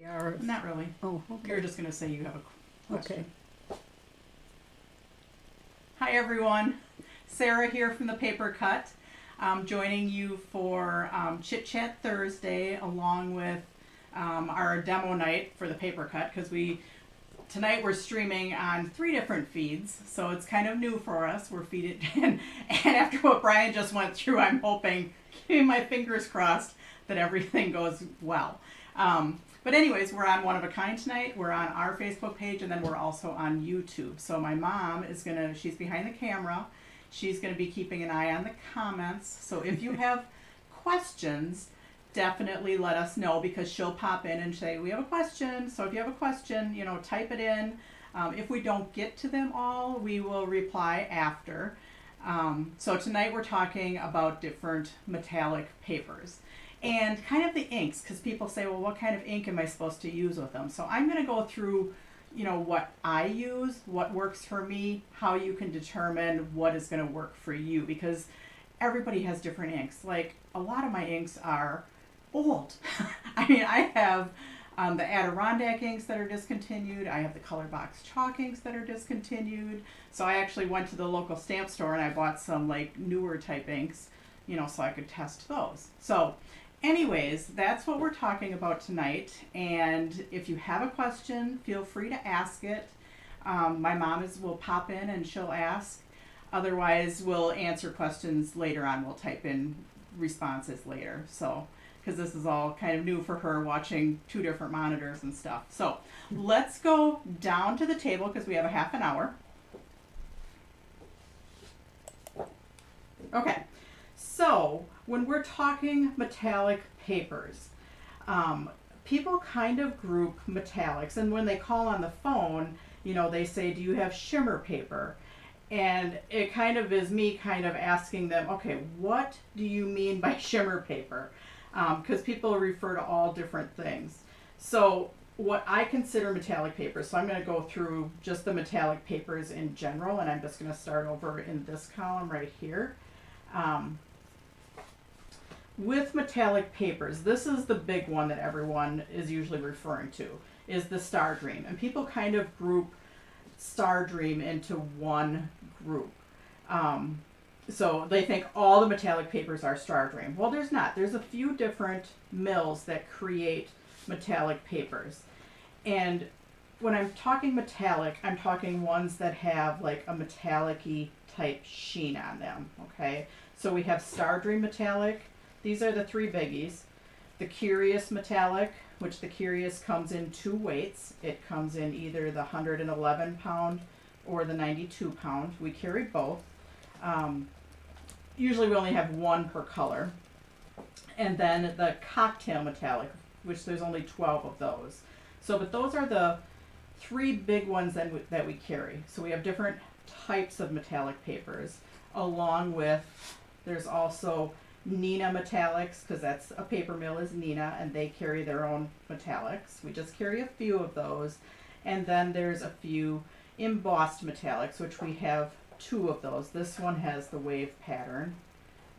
Or, Not really. oh, okay. You're just going to say you have a question. Okay. Hi everyone, Sarah here from the Paper Cut. Joining you for Chit Chat Thursday along with our demo night for the Paper Cut, because tonight we're streaming on 3 different feeds, so it's kind of new for us. We're feeding and after what Brian just went through, I'm hoping, keeping my fingers crossed, that everything goes well. But anyways, we're on One of a Kind tonight. We're on our Facebook page, and then we're also on YouTube. So my mom is she's behind the camera. She's gonna be keeping an eye on the comments. So if you have questions, definitely let us know, because she'll pop in and say, we have a question. So if you have a question, type it in. If we don't get to them all, we will reply after. So tonight we're talking about different metallic papers and kind of the inks, because people say, well, what kind of ink am I supposed to use with them? So I'm going to go through, what I use, what works for me, how you can determine what is going to work for you, because everybody has different inks. Like, a lot of my inks are old. I mean, I have the Adirondack inks that are discontinued. I have the Color Box chalk inks that are discontinued. So I actually went to the local stamp store and I bought some like newer type inks, so I could test those. So anyways, that's what we're talking about tonight. And if you have a question, feel free to ask it. My mom will pop in and she'll ask. Otherwise, we'll answer questions later on. We'll type in responses later. So, because this is all kind of new for her, watching 2 different monitors and stuff. So let's go down to the table, because we have a half an hour. Okay, so when we're talking metallic papers, people kind of group metallics, and when they call on the phone, they say, do you have shimmer paper? And it kind of is me kind of asking them, okay, what do you mean by shimmer paper? Because people refer to all different things. So what I consider metallic papers, so I'm going to go through just the metallic papers in general, and I'm just going to start over in this column right here. With metallic papers, this is the big one that everyone is usually referring to, is the Stardream. And people kind of group Stardream into one group. So they think all the metallic papers are Stardream. Well, there's not. There's a few different mills that create metallic papers. And when I'm talking metallic, I'm talking ones that have like a metallic-y type sheen on them, okay? So we have Stardream Metallic. These are the 3 biggies. The Curious Metallic, which the Curious comes in 2 weights. It comes in either the 111 pound or the 92 pound. We carry both. Usually we only have 1 per color. And then the Cocktail Metallic, which there's only 12 of those. So, but those are the 3 big ones that we carry. So we have different types of metallic papers, along with, there's also Neenah Metallics, because that's a paper mill, is Neenah, and they carry their own metallics. We just carry a few of those. And then there's a few embossed metallics, which we have 2 of those. This one has the wave pattern,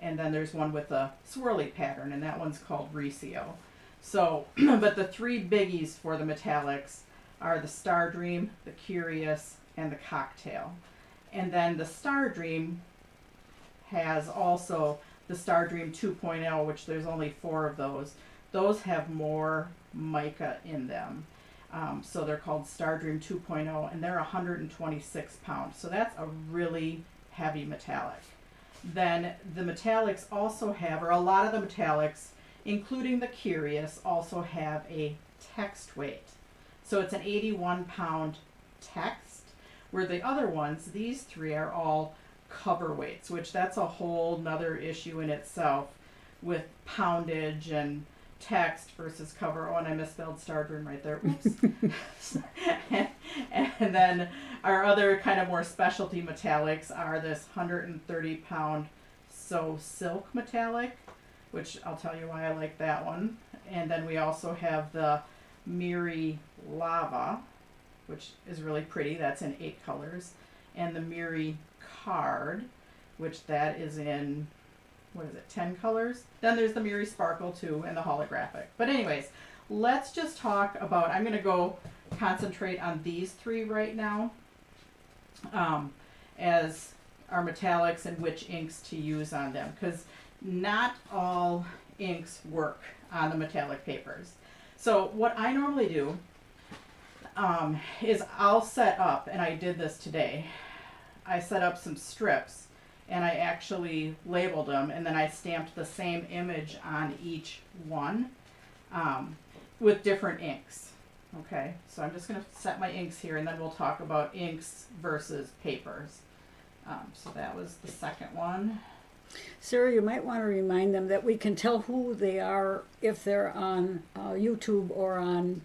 and then there's one with a swirly pattern, and that one's called Recio. So, but the 3 biggies for the metallics are the Stardream, the Curious, and the Cocktail. And then the Stardream has also the Stardream 2.0, which there's only 4 of those. Those have more mica in them. So they're called Stardream 2.0, and they're 126 pounds. So that's a really heavy metallic. Then the metallics also have, or a lot of the metallics, including the Curious, also have a text weight. So it's an 81 pound text, where the other ones, these 3, are all cover weights, which that's a whole nother issue in itself with poundage and text versus cover. Oh, and I misspelled Stardream right there. Oops. and then our other kind of more specialty metallics are this 130 pound So Silk Metallic, which I'll tell you why I like that one. And then we also have the Miri Lava, which is really pretty. That's in 8 colors. And the Miri Card, which that is in, 10 colors? Then there's the Miri Sparkle too, and the holographic. But anyways, let's just talk about, I'm going to go concentrate on these three right now as our metallics and which inks to use on them, because not all inks work on the metallic papers. So what I normally do is I'll set up, and I did this today, I set up some strips and I actually labeled them, and then I stamped the same image on each one with different inks. Okay, so I'm just going to set my inks here, and then we'll talk about inks versus papers. So that was the second one. Sarah, you might want to remind them that we can tell who they are if they're on YouTube or on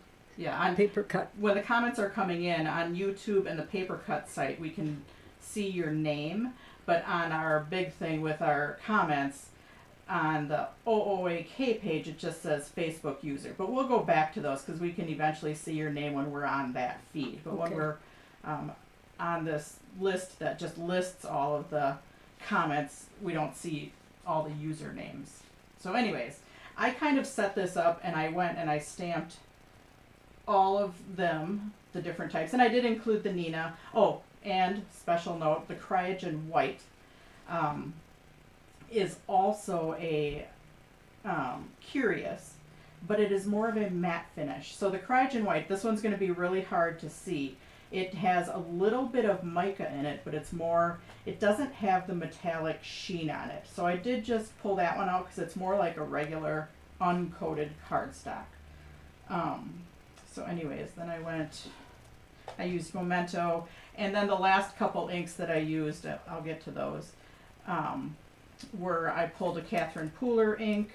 Paper Cut. When the comments are coming in on YouTube and the Paper Cut site, we can see your name, but on our big thing with our comments on the OOAK page, it just says Facebook user. But we'll go back to those because we can eventually see your name when we're on that feed. But when we're on this list that just lists all of the comments, we don't see all the usernames. So anyways, I kind of set this up, and I went and I stamped all of them, the different types, and I did include the Nina. Oh, and special note, the Cryogen White is also a curious, but it is more of a matte finish. So the Cryogen White, this one's going to be really hard to see. It has a little bit of mica in it, but it's more, it doesn't have the metallic sheen on it. So I did just pull that one out because it's more like a regular uncoated cardstock. So anyways, then I used Memento, and then the last couple inks that I used, I'll get to those, were I pulled a Catherine Pooler ink,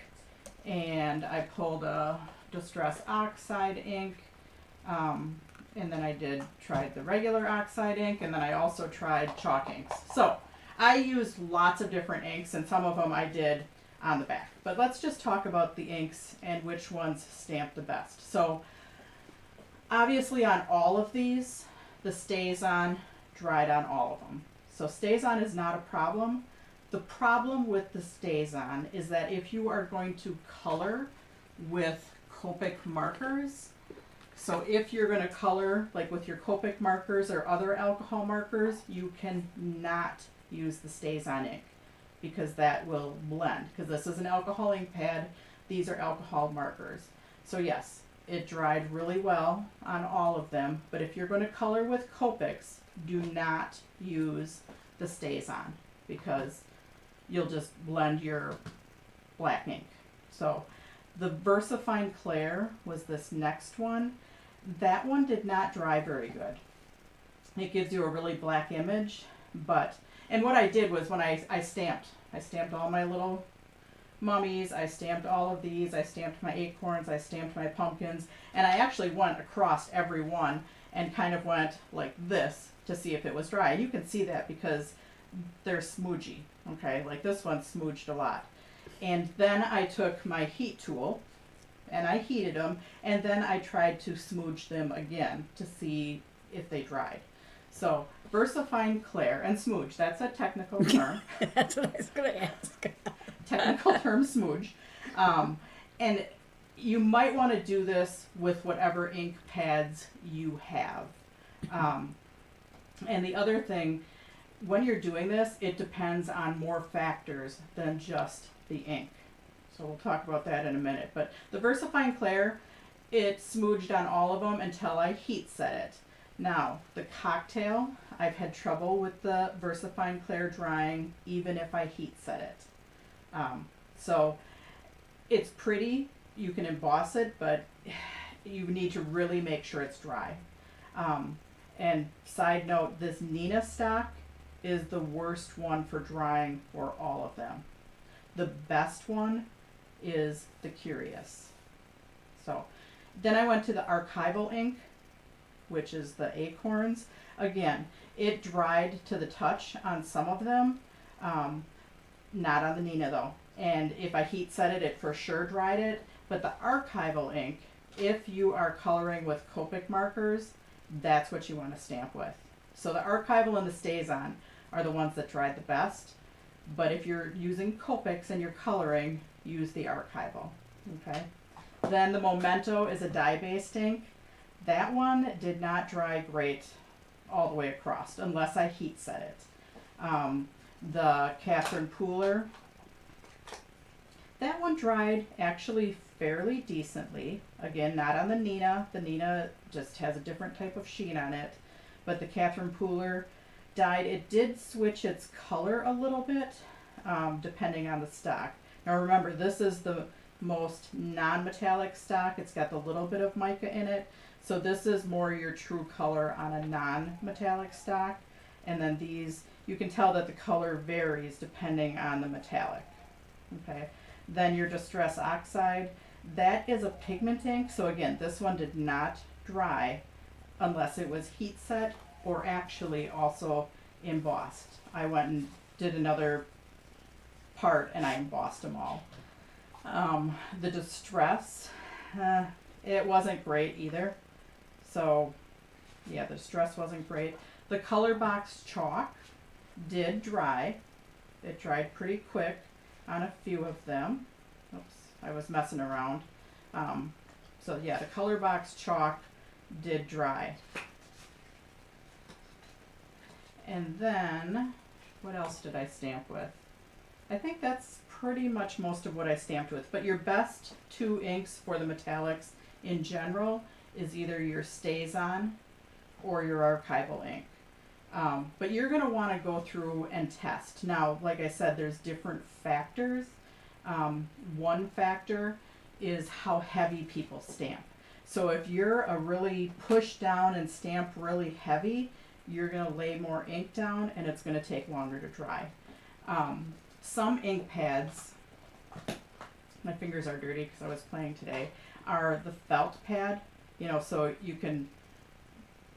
and I pulled a Distress Oxide ink, and then I tried the regular Oxide ink, and then I also tried chalk inks. So I used lots of different inks, and some of them I did on the back. But let's just talk about the inks and which ones stamp the best. So obviously on all of these, the StazOn dried on all of them. So StazOn is not a problem. The problem with the StazOn is that if you are going to color with Copic markers, so if you're going to color like with your Copic markers or other alcohol markers, you cannot use the StazOn ink because that will blend. Because this is an alcohol ink pad, these are alcohol markers. So yes, it dried really well on all of them, but if you're going to color with Copics, do not use the StazOn because you'll just blend your black ink. So the VersaFine Clair was this next one. That one did not dry very good. It gives you a really black image, but, and what I did was when I stamped all my little mummies, I stamped all of these, I stamped my acorns, I stamped my pumpkins, and I actually went across every one and kind of went like this to see if it was dry. And you can see that because they're smoochy, okay? Like this one smooched a lot. And then I took my heat tool and I heated them, and then I tried to smooch them again to see if they dried. So VersaFine Clair and smooch, that's a technical term. That's what I was going to ask. Technical term smooch. And you might want to do this with whatever ink pads you have. And the other thing, when you're doing this, it depends on more factors than just the ink. So we'll talk about that in a minute. But the VersaFine Clair, it smooched on all of them until I heat set it. Now, the cocktail, I've had trouble with the VersaFine Clair drying even if I heat set it. So it's pretty, you can emboss it, but you need to really make sure it's dry. And side note, this Nina stock is the worst one for drying for all of them. The best one is the Curious. So then I went to the Archival Ink, which is the acorns. Again, it dried to the touch on some of them, not on the Nina though. And if I heat set it, it for sure dried it. But the Archival Ink, if you are coloring with Copic markers, that's what you want to stamp with. So the Archival and the StazOn are the ones that dried the best. But if you're using Copics and you're coloring, use the Archival. Okay. Then the Memento is a dye-based ink. That one did not dry great all the way across unless I heat set it. The Catherine Pooler, that one dried actually fairly decently. Again, not on the Nina. The Nina just has a different type of sheen on it. But the Catherine Pooler dyed, it did switch its color a little bit depending on the stock. Now remember, this is the most non-metallic stock. It's got the little bit of mica in it. So this is more your true color on a non-metallic stock. And then these, you can tell that the color varies depending on the metallic. Okay. Then your Distress Oxide, that is a pigment ink. So again, this one did not dry unless it was heat set or actually also embossed. I went and did another part and I embossed them all. The Distress, it wasn't great either. So yeah, the Distress wasn't great. The Color Box Chalk did dry. It dried pretty quick on a few of them. Oops, I was messing around. So yeah, the Color Box Chalk did dry. And then, what else did I stamp with? I think that's pretty much most of what I stamped with. But your best two inks for the metallics in general is either your StazOn or your Archival Ink. But you're going to want to go through and test. Now, like I said, there's different factors. One factor is how heavy people stamp. So if you're a really push down and stamp really heavy, you're going to lay more ink down and it's going to take longer to dry. Some ink pads, my fingers are dirty because I was playing today, are the felt pad. You know, so you can,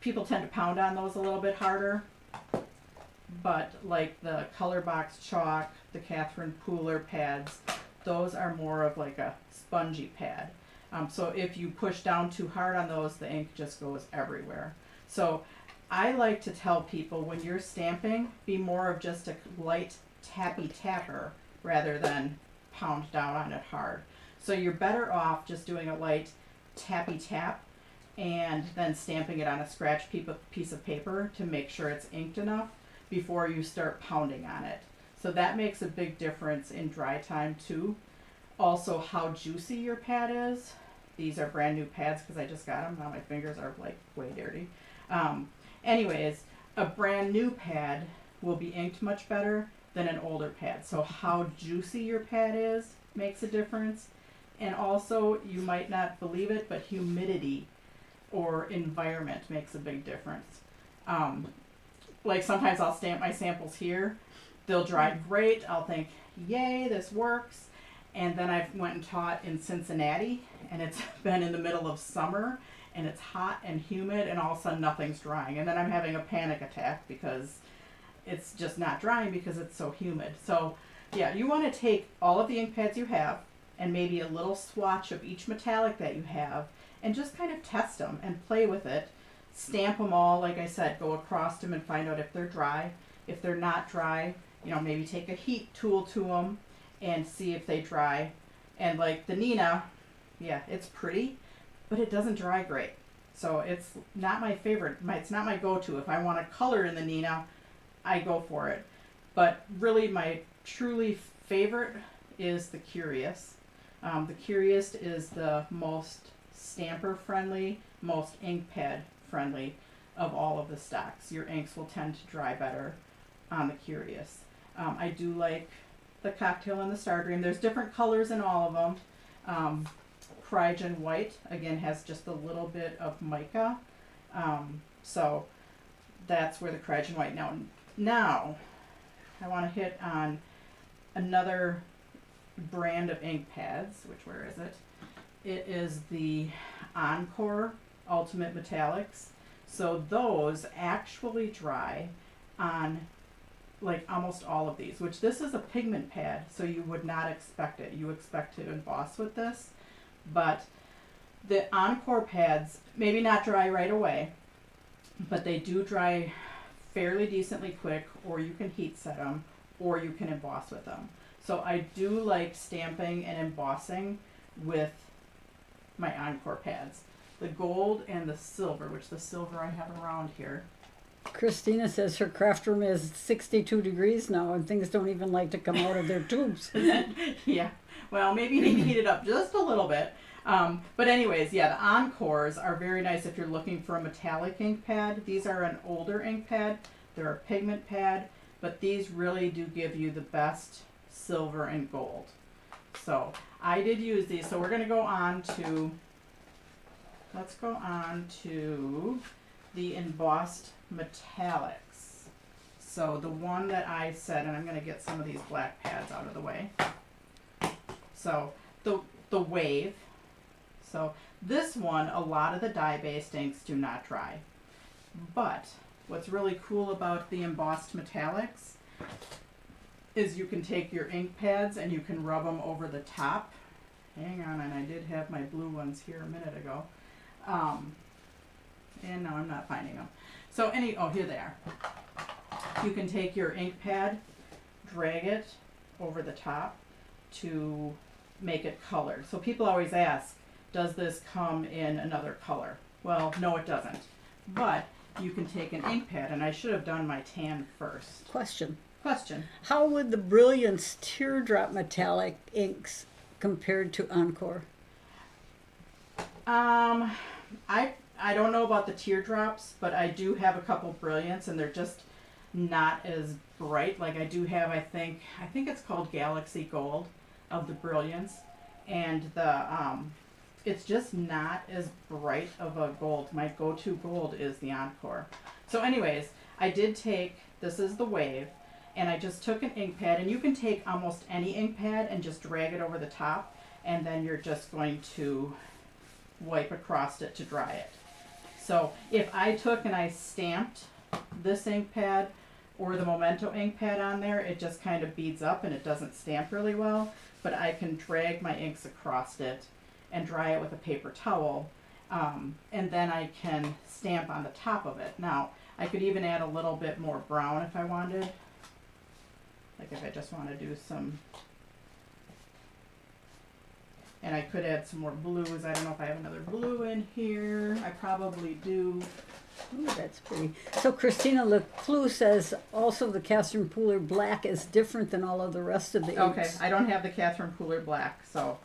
people tend to pound on those a little bit harder. But like the Color Box Chalk, the Catherine Pooler pads, those are more of like a spongy pad. So if you push down too hard on those, the ink just goes everywhere. So I like to tell people when you're stamping, be more of just a light tappy tapper rather than pound down on it hard. So you're better off just doing a light tappy tap and then stamping it on a scratch piece of paper to make sure it's inked enough before you start pounding on it. So that makes a big difference in dry time too. Also, how juicy your pad is. These are brand new pads because I just got them. Now my fingers are like way dirty. Anyways, a brand new pad will be inked much better than an older pad. So how juicy your pad is makes a difference. And also, you might not believe it, but humidity or environment makes a big difference. Like sometimes I'll stamp my samples here. They'll dry great. I'll think, yay, this works. And then I went and taught in Cincinnati, and it's been in the middle of summer, and it's hot and humid, and all of a sudden nothing's drying. And then I'm having a panic attack because it's just not drying because it's so humid. So yeah, you want to take all of the ink pads you have and maybe a little swatch of each metallic that you have and just kind of test them and play with it. Stamp them all, like I said, go across them and find out if they're dry. If they're not dry, you know, maybe take a heat tool to them and see if they dry. And like the Nina, yeah, it's pretty, but it doesn't dry great. So it's not my favorite. It's not my go-to. If I want to color in the Nina, I go for it. But really my truly favorite is the Curious. The Curious is the most stamper friendly, most ink pad friendly of all of the stocks. Your inks will tend to dry better on the Curious. I do like the Cocktail and the Stardream. There's different colors in all of them. Crygen White, again, has just a little bit of mica. So that's where the Crygen White. Now, I want to hit on another brand of ink pads, where is it? It is the Encore Ultimate Metallics. So those actually dry on like almost all of these, which this is a pigment pad, so you would not expect it. You expect to emboss with this, but the Encore pads maybe not dry right away, but they do dry fairly decently quick, or you can heat set them, or you can emboss with them. So I do like stamping and embossing with my Encore pads. The gold and the silver, which the silver I have around here. Christina says her craft room is 62 degrees now and things don't even like to come out of their tubes. Yeah, well, maybe you need to heat it up just a little bit. But anyways, yeah, the Encores are very nice if you're looking for a metallic ink pad. These are an older ink pad. They're a pigment pad, but these really do give you the best silver and gold. So I did use these. So we're going to go on to, let's go on to the embossed metallics. So the one that I said, and I'm going to get some of these black pads out of the way. So the wave. So this one, a lot of the dye-based inks do not dry. But what's really cool about the embossed metallics is you can take your ink pads and you can rub them over the top. Hang on, and I did have my blue ones here a minute ago. And now I'm not finding them. So here they are. You can take your ink pad, drag it over the top to make it colored. So people always ask, does this come in another color? Well, no it doesn't. But you can take an ink pad, and I should have done my tan first. Question. How would the Brilliance teardrop metallic inks compared to Encore? I don't know about the teardrops, but I do have a couple Brilliance, and they're just not as bright. Like I do have, I think it's called Galaxy Gold of the Brilliance, and the it's just not as bright of a gold. My go-to gold is the Encore. So anyways, I did take, this is the wave, and I just took an ink pad, and you can take almost any ink pad and just drag it over the top, and then you're just going to wipe across it to dry it. So if I took and I stamped this ink pad or the Memento ink pad on there, it just kind of beads up and it doesn't stamp really well, but I can drag my inks across it and dry it with a paper towel, and then I can stamp on the top of it. Now, I could even add a little bit more brown if I wanted, like if I just want to do some, and I could add some more blues. I don't know if I have another blue in here. I probably do. Ooh, that's pretty. So Christina LeClue says also the Catherine Pooler Black is different than all of the rest of the inks. Okay, I don't have the Catherine Pooler Black, so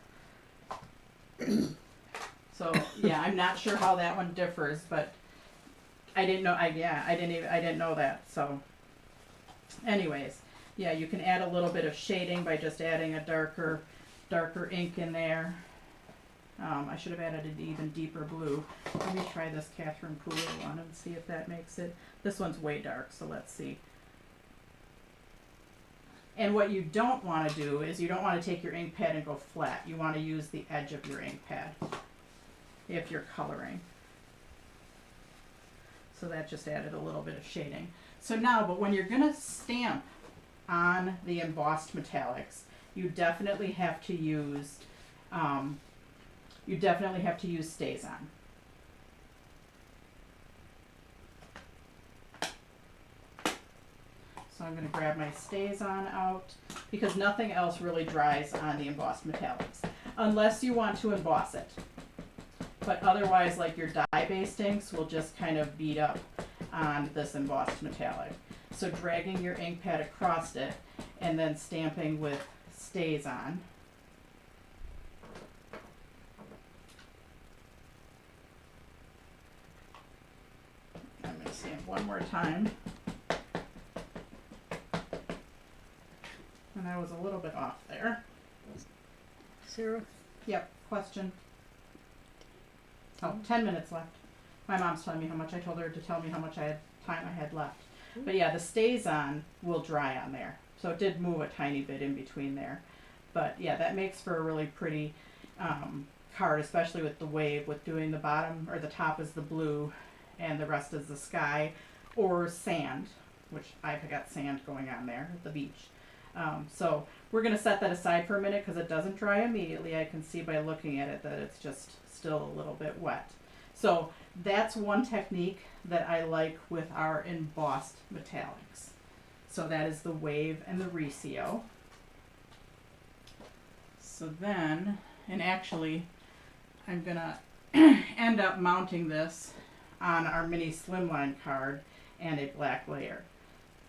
yeah, I'm not sure how that one differs, but I didn't know. I didn't know that. So, anyways, yeah, you can add a little bit of shading by just adding a darker ink in there. I should have added an even deeper blue. Let me try this Catherine Pooler one and see if that makes it. This one's way dark, so let's see. And what you don't want to do is you don't want to take your ink pad and go flat. You want to use the edge of your ink pad if you're coloring. So that just added a little bit of shading. So now, but when you're going to stamp on the embossed metallics, you definitely have to use Stays On. So I'm going to grab my Stays On out because nothing else really dries on the embossed metallics unless you want to emboss it. But otherwise, like your dye-based inks will just kind of bead up on this embossed metallic. So dragging your ink pad across it and then stamping with Stays On. I'm going to stamp one more time. And I was a little bit off there. Sarah? Yep, question. Oh, 10 minutes left. My mom's telling me how much I told her to tell me how much time I had left. But yeah, the Stays On will dry on there. So it did move a tiny bit in between there. But yeah, that makes for a really pretty card, especially with the wave, with doing the bottom or the top is the blue and the rest is the sky or sand, which I've got sand going on there at the beach. So we're going to set that aside for a minute because it doesn't dry immediately. I can see by looking at it that it's just still a little bit wet. So that's one technique that I like with our embossed metallics. So that is the wave and the Recio. So then, and actually, I'm gonna end up mounting this on our mini slimline card and a black layer.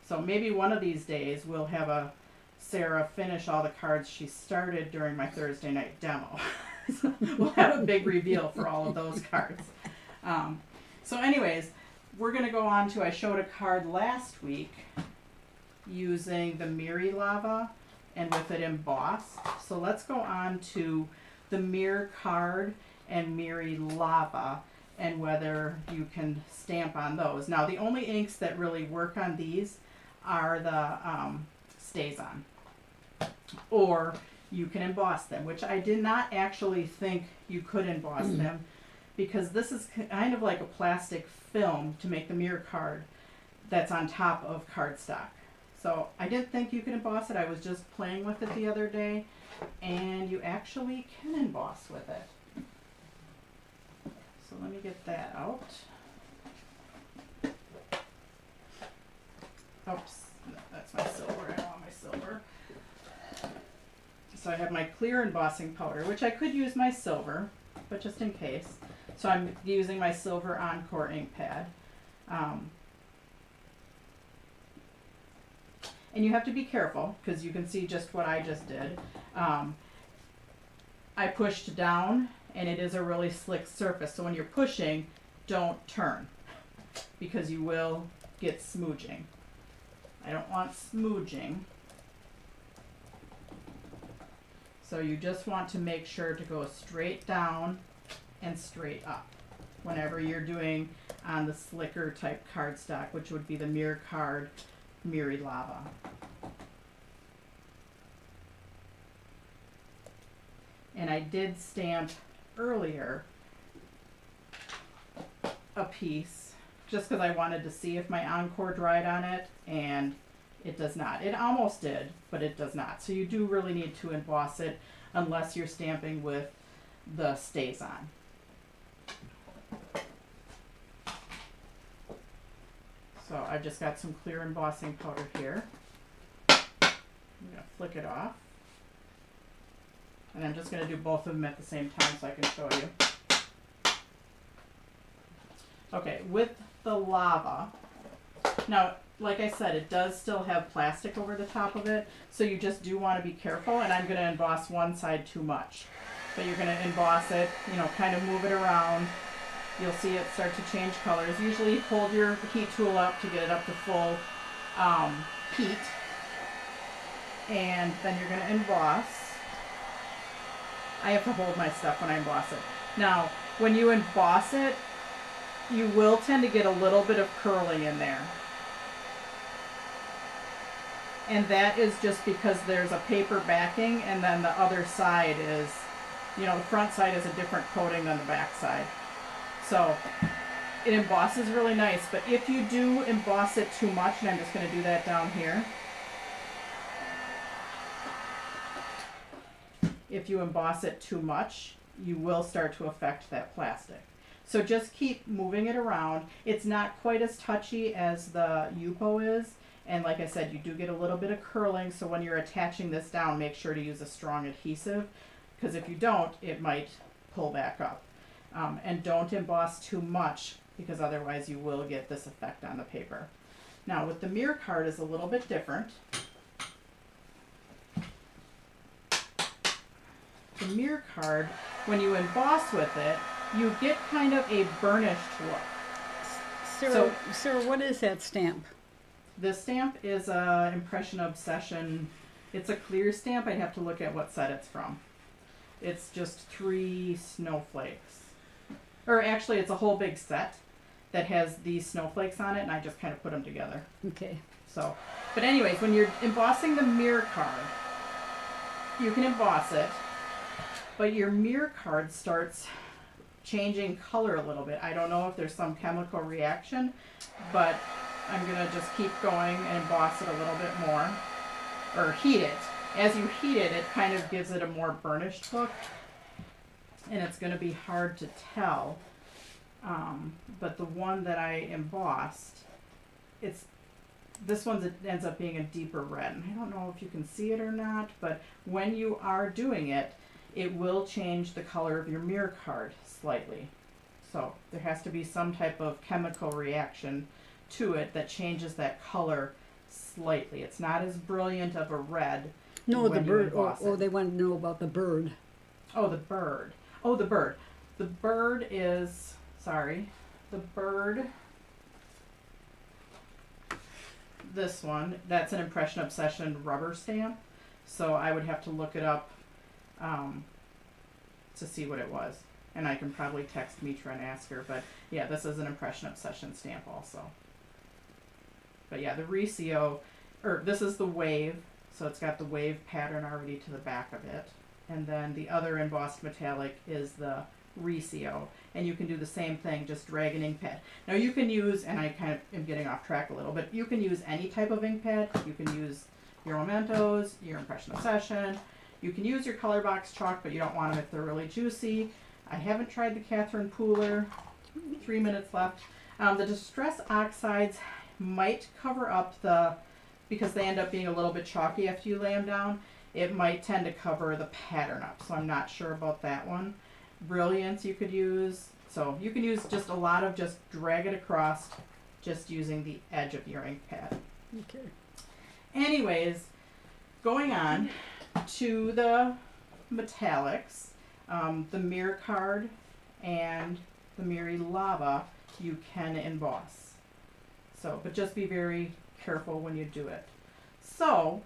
So maybe one of these days we'll have Sarah finish all the cards she started during my Thursday night demo. So we'll have a big reveal for all of those cards. So anyways, we're going to go on to, I showed a card last week using the Miri lava and with it embossed. So let's go on to the mirror card and Miri lava and whether you can stamp on those. Now the only inks that really work on these are the StazOn, or you can emboss them, which I did not actually think you could emboss them, because this is kind of like a plastic film to make the mirror card that's on top of cardstock. So I didn't think you could emboss it. I was just playing with it the other day, and you actually can emboss with it. So let me get that out. Oops, no, that's my silver. I don't want my silver. So I have my clear embossing powder, which I could use my silver, but just in case. So I'm using my silver Encore ink pad. And you have to be careful because you can see just what I just did. I pushed down and it is a really slick surface. So when you're pushing, don't turn because you will get smooching. I don't want smooching. So you just want to make sure to go straight down and straight up whenever you're doing on the slicker type cardstock, which would be the mirror card, Miri lava. And I did stamp earlier a piece just because I wanted to see if my Encore dried on it, and it does not. It almost did, but it does not. So you do really need to emboss it unless you're stamping with the StazOn. So I've just got some clear embossing powder here. I'm going to flick it off. And I'm just going to do both of them at the same time so I can show you. Okay, with the lava, now like I said, it does still have plastic over the top of it, so you just do want to be careful, and I'm going to emboss one side too much. But you're going to emboss it, you know, kind of move it around. You'll see it start to change colors. Usually hold your heat tool up to get it up to full heat, and then you're going to emboss. I have to hold my stuff when I emboss it. Now, when you emboss it, you will tend to get a little bit of curling in there. And that is just because there's a paper backing, and then the other side is, you know, the front side is a different coating than the back side. So it embosses really nice, but if you do emboss it too much, and I'm just going to do that down here. If you emboss it too much, you will start to affect that plastic. So just keep moving it around. It's not quite as touchy as the Yupo is. And like I said, you do get a little bit of curling. So when you're attaching this down, make sure to use a strong adhesive, because if you don't, it might pull back up. And don't emboss too much, because otherwise you will get this effect on the paper. Now with the mirror card is a little bit different. The mirror card, when you emboss with it, you get kind of a burnished look. Sarah, what is that stamp? This stamp is a Impression Obsession. It's a clear stamp. I'd have to look at what set it's from. It's just 3 snowflakes. Or actually, it's a whole big set that has these snowflakes on it, and I just kind of put them together. Okay. So, but anyways, when you're embossing the mirror card, you can emboss it, but your mirror card starts changing color a little bit. I don't know if there's some chemical reaction, but I'm going to just keep going and emboss it a little bit more, or heat it. As you heat it, it kind of gives it a more burnished look, and it's going to be hard to tell. But the one that I embossed, this one ends up being a deeper red. And I don't know if you can see it or not, but when you are doing it, it will change the color of your mirror card slightly. So there has to be some type of chemical reaction to it that changes that color slightly. It's not as brilliant of a red. No, the when you bird. emboss Oh, it. they want to know about the bird. Oh, the bird. Oh, the bird. The bird is, sorry, the bird, this one, that's an Impression Obsession rubber stamp. So I would have to look it up to see what it was. And I can probably text Mitra and ask her. But yeah, this is an Impression Obsession stamp also. But yeah, the Recio, or this is the wave. So it's got the wave pattern already to the back of it. And then the other embossed metallic is the Recio. And you can do the same thing, just drag an ink pad. Now you can use, and I kind of am getting off track a little, but you can use any type of ink pad. You can use your Mementos, your Impression Obsession. You can use your color box chalk, but you don't want them if they're really juicy. I haven't tried the Catherine Pooler. 3 minutes left. The Distress Oxides might cover up because they end up being a little bit chalky after you lay them down. It might tend to cover the pattern up, so I'm not sure about that one. Brilliance you could use. So you can use just a lot of just drag it across, just using the edge of your ink pad. Okay. Anyways, going on to the metallics, the mirror card and the Miri Lava you can emboss. So, but just be very careful when you do it. So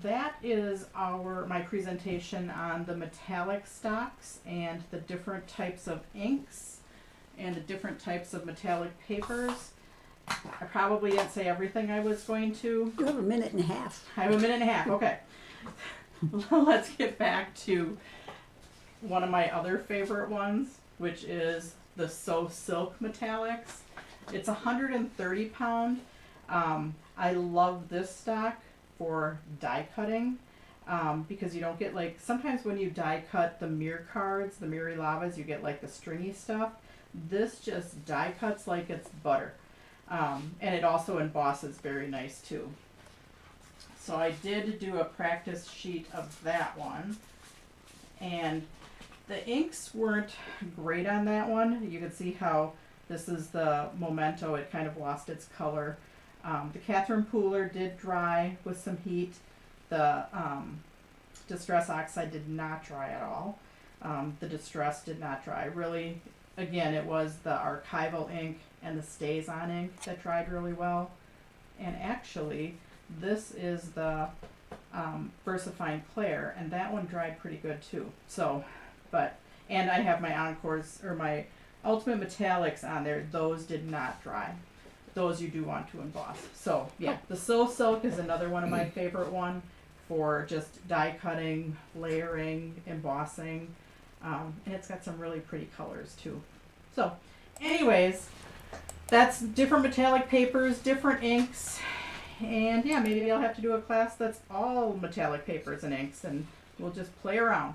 that is my presentation on the metallic stocks and the different types of inks and the different types of metallic papers. I probably didn't say everything I was going to. You have a minute and a half. I have a minute and a half, okay. Let's get back to one of my other favorite ones, which is the So Silk Metallics. It's 130 pound. I love this stock for die cutting because you don't get sometimes when you die cut the mirror cards, the Miri Lavas, you get the stringy stuff. This just die cuts like it's butter. And it also embosses very nice too. So I did do a practice sheet of that one. And the inks weren't great on that one. You can see how this is the Memento. It kind of lost its color. The Catherine Pooler did dry with some heat. The Distress Oxide did not dry at all. The Distress did not dry. Really, again, it was the Archival Ink and the Stays On ink that dried really well. And actually, this is the VersaFine Claire, and that one dried pretty good too. So, and I have my Encores, or my Ultimate Metallics on there. Those did not dry. Those you do want to emboss. So, yeah, the So Silk is another one of my favorite one for just die cutting, layering, embossing. And it's got some really pretty colors too. So, anyways, that's different metallic papers, different inks. And yeah, maybe I'll have to do a class that's all metallic papers and inks, and we'll just play around.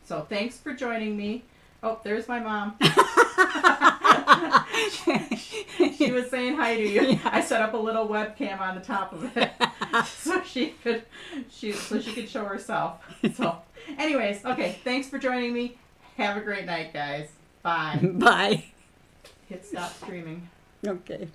So thanks for joining me. Oh, there's my mom. She was saying hi to you. I set up a little webcam on the top of it so she could show herself. So anyways, okay, thanks for joining me. Have a great night, guys. Bye. Bye. Hit stop streaming. Okay.